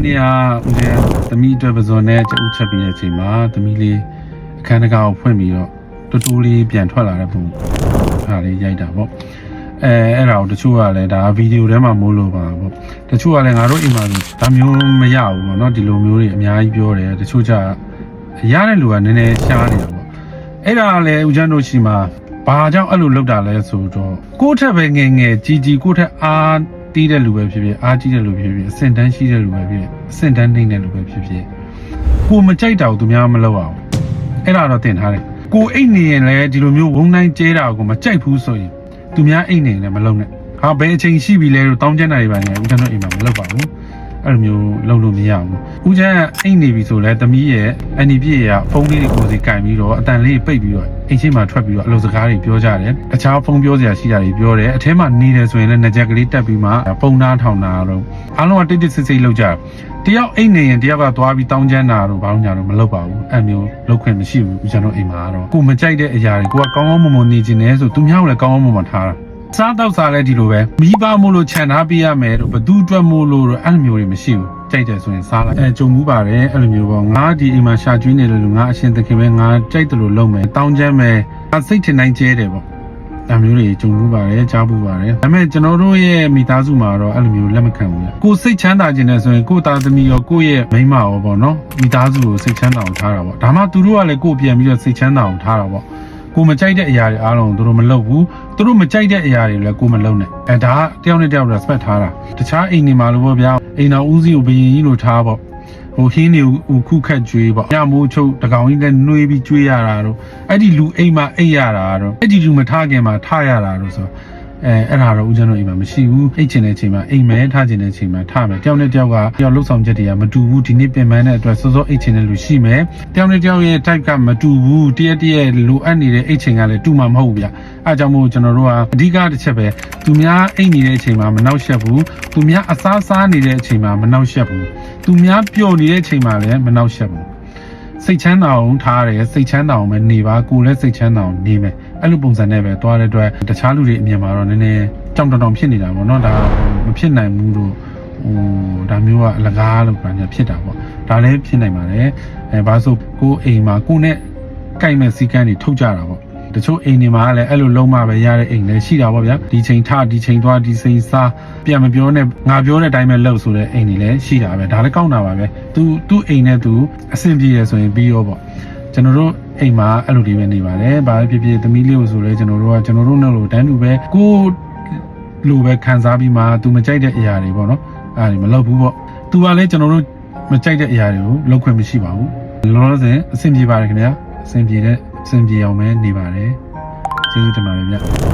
နေရဦးဇင်းသမီးအတွက်ပဇွန်နဲ့ကျဥချက်ပြီးတဲ့အချိန်မှာသမီးလေးအခန်းတကာကိုဖွင့်ပြီးတော့တူတူလေးပြန်ထွက်လာတဲ့ပုံအားလေးရိုက်တာပေါ့အဲ့ဒါကိုတချို့ကလည်းဒါဗီဒီယိုထဲမှာမိုးလို့ပါပေါ့တချို့ကလည်းငါတို့အိမ်မှာဒါမျိုးမရဘူးပေါ့နော်ဒီလိုမျိုးတွေအများကြီးပြောတယ်တချို့ကြရတဲ့လူကနည်းနည်းရှားနေတာပေါ့အဲ့ဒါလည်းဦးဇင်းတို့ရှိမှာဘာကြောင့်အဲ့လိုလုပ်တာလဲဆိုတော့ကိုယ့်ထက်ပဲငယ်ငယ်ကြီးကြီးကိုယ့်ထက်အားတီးတဲ့လူပဲဖြစ်ဖြစ်အားကြီးတဲ့လူဖြစ်ဖြစ်အဆင့်တန်းရှိတဲ့လူပဲဖြစ်ဖြစ်အဆင့်တန်းနှိမ့်တဲ့လူပဲဖြစ်ဖြစ်ကိုမကြိုက်တာကိုသူများမလုပ်အောင်အဲ့ဒါတော့တင်ထားတယ်ကိုအိတ်နေရင်လည်းဒီလိုမျိုးဝုန်းတိုင်းကျဲတာကိုမကြိုက်ဘူးဆိုရင်သူများအိတ်နေလည်းမလုပ်နဲ့ဟာဘယ်အချိန်ရှိပြီလဲလို့တောင်းကျမ်းတာတွေပါနေဦးဇင်းတို့အိမ်မှာမလုပ်ပါဘူးအဲ့လိုမျိုးလုပ်လို့မရဘူးဦးဇင်းအိတ်နေပြီဆိုလဲသမီးရဲ့အန်ဒီပြည့်ရဖုန်းလေးတွေကိုစီကင်ပြီးတော့အတန်လေးပိတ်ပြီးတော့အိမ်ရှိမှထွက်ပြီးတော့အလုပ်စကားတွေပြောကြတယ်အခြားဖုန်းပြောစရာရှိတာတွေပြောတယ်အထဲမှာနေတယ်ဆိုရင်လည်းငကြက်ကလေးတက်ပြီးမှဖုန်းသားထောင်တာတော့အားလုံးကတိတ်တိတ်ဆိတ်ဆိတ်လုပ်ကြတယ်တယောက်အိတ်နေရင်တယောက်ကသွားပြီးတောင်းကျမ်းတာတော့ဘာလို့ညာတော့မလုပ်ပါဘူးအဲ့မျိုးလုပ်ခွင့်မရှိဘူးဦးဇင်းတို့အိမ်မှာတော့ကိုမကြိုက်တဲ့အရာတွေကိုကကောင်းကောင်းမွန်မွန်နေခြင်းနဲ့ဆိုသူများကိုလည်းကောင်းကောင်းမွန်မွန်ထားတာစားတော့စားလဲဒီလိုပဲမိဘမို့လို့ခြံထားပေးရမယ်တော့ဘသူအတွက်မို့လို့တော့အဲ့လိုမျိုးတွေမရှိဘူးကြိုက်တယ်ဆိုရင်စားလိုက်ကြုံမှုပါတယ်အဲ့လိုမျိုးပေါ့ငါဒီအိမ်မှာရှာကျွေးနေတယ်လို့ငါအရှင်သခင်ပဲငါကြိုက်တယ်လို့လုပ်မယ်တောင်းကျမ်းမယ်စိတ်ထင်တိုင်းကျဲတယ်ပေါ့ဒါမျိုးတွေကြုံမှုပါတယ်ကြားမှုပါတယ်ဒါပေမဲ့ကျွန်တော်တို့ရဲ့မိသားစုမှာတော့အဲ့လိုမျိုးလက်မခံဘူးလေကိုစိတ်ချမ်းသာခြင်းနဲ့ဆိုရင်ကိုသားသမီးရောကိုရဲ့မိန်းမရောပေါ့နော်မိသားစုကိုစိတ်ချမ်းသာအောင်ထားတာပေါ့ဒါမှသူတို့ကလည်းကိုပြန်ပြီးတော့စိတ်ချမ်းသာအောင်ထားတာပေါ့ကိုမကြိုက်တဲ့အရာတွေအားလုံးသူတို့မလုပ်ဘူးသူတို့မကြိုက်တဲ့အရာတွေလည်းကိုမလုပ်နဲ့ဒါကတယောက်နဲ့တယောက် respect ထားတာတခြားအိမ်တွေမှာလို့ပေါ့ဗျာအိမ်တော်ဦးစီးကိုဘယင်ကြီးလို့ထားပေါ့ဟိုဟင်းနေခုခတ်ကြွေးပေါ့ညမိုးချုပ်တကောင်ကြီးလည်းနှွေးပြီးကြွေးရတာတော့အဲ့ဒီလူအိမ်မှာအိပ်ရတာတော့အဲ့ဒီလူမထားခင်မှာထားရတာတော့ဆိုအဲ့ဒါတော့ဦးဇင်းတို့အိမ်မှာမရှိဘူးအိတ်ချင်တဲ့ချိန်မှာအိမ်မဲထားချင်တဲ့ချိန်မှာထားမယ်တယောက်နဲ့တယောက်ကတယောက်လှုပ်ဆောင်ချက်တွေကမတူဘူးဒီနေ့ပြင်ပန်းတဲ့အတွက်စောစောအိတ်ချင်တဲ့လူရှိမယ်တယောက်နဲ့တယောက်ရဲ့ type ကမတူဘူးတရက်လိုအပ်နေတဲ့အိတ်ချင်ကလည်းတူမှာမဟုတ်ဘူးဗျအဲကြောင့်မို့ကျွန်တော်တို့ကအဓိကတစ်ချက်ပဲသူများအိတ်နေတဲ့အချိန်မှာမနှောက်ယှက်ဘူးသူများအစားစားနေတဲ့အချိန်မှာမနှောက်ယှက်ဘူးသူများပျော်နေတဲ့အချိန်မှာလည်းမနှောက်ယှက်ဘူးစိတ်ချမ်းသာအောင်ထားတယ်စိတ်ချမ်းသာအောင်ပဲနေပါကိုယ်လည်းစိတ်ချမ်းသာအောင်နေမယ်အဲ့လိုပုံစံနဲ့ပဲသွားတဲ့အတွက်တခြားလူတွေအမြင်မှာတော့နည်းနည်းကြောင်တောင်ဖြစ်နေတာပေါ့နော်ဒါမဖြစ်နိုင်ဘူးလို့ဒါမျိုးကအလကားလို့ပြောနေဖြစ်တာပေါ့ဒါလည်းဖြစ်နိုင်ပါတယ်ဘာလို့ကိုယ်အိမ်မှာကိုယ်နဲ့ကြိုက်မဲ့စီကန်းတွေထုတ်ကြတာပေါ့တချို့အိမ်တွေမှာလည်းအဲ့လိုလုံးမပဲရတဲ့အိမ်လည်းရှိတာပေါ့ဗျာဒီချိန်ထဒီချိန်သွားဒီချိန်စားပြန်မပြောနဲ့ငါပြောတဲ့အတိုင်းပဲလုပ်ဆိုတဲ့အိမ်တွေလည်းရှိတာပဲဒါလည်းကောင်းတာပါပဲသူ့အိမ်နဲ့သူအဆင်ပြေရဆိုရင်ပြီးရောပေါ့ကျွန်တော်တို့အိမ်မှာအဲ့လိုတွေပဲနေပါတယ်ဘာဖြစ်ဖြစ်သမီးလေးကိုဆိုလဲကျွန်တော်တို့နဲ့လိုတန်းတူပဲကိုလိုပဲခံစားပြီးမှသူမကြိုက်တဲ့အရာတွေပေါ့နော်အဲ့ဒါမလုပ်ဘူးပေါ့သူကလည်းကျွန်တော်တို့မကြိုက်တဲ့အရာတွေကိုလုပ်ခွင့်မရှိပါဘူးလောလောဆယ်အဆင်ပြေပါတယ်ခင်ဗျာအဆင်ပြေအောင်ပဲနေပါတယ်ကျေးဇူးတင်ပါတယ်ဗျ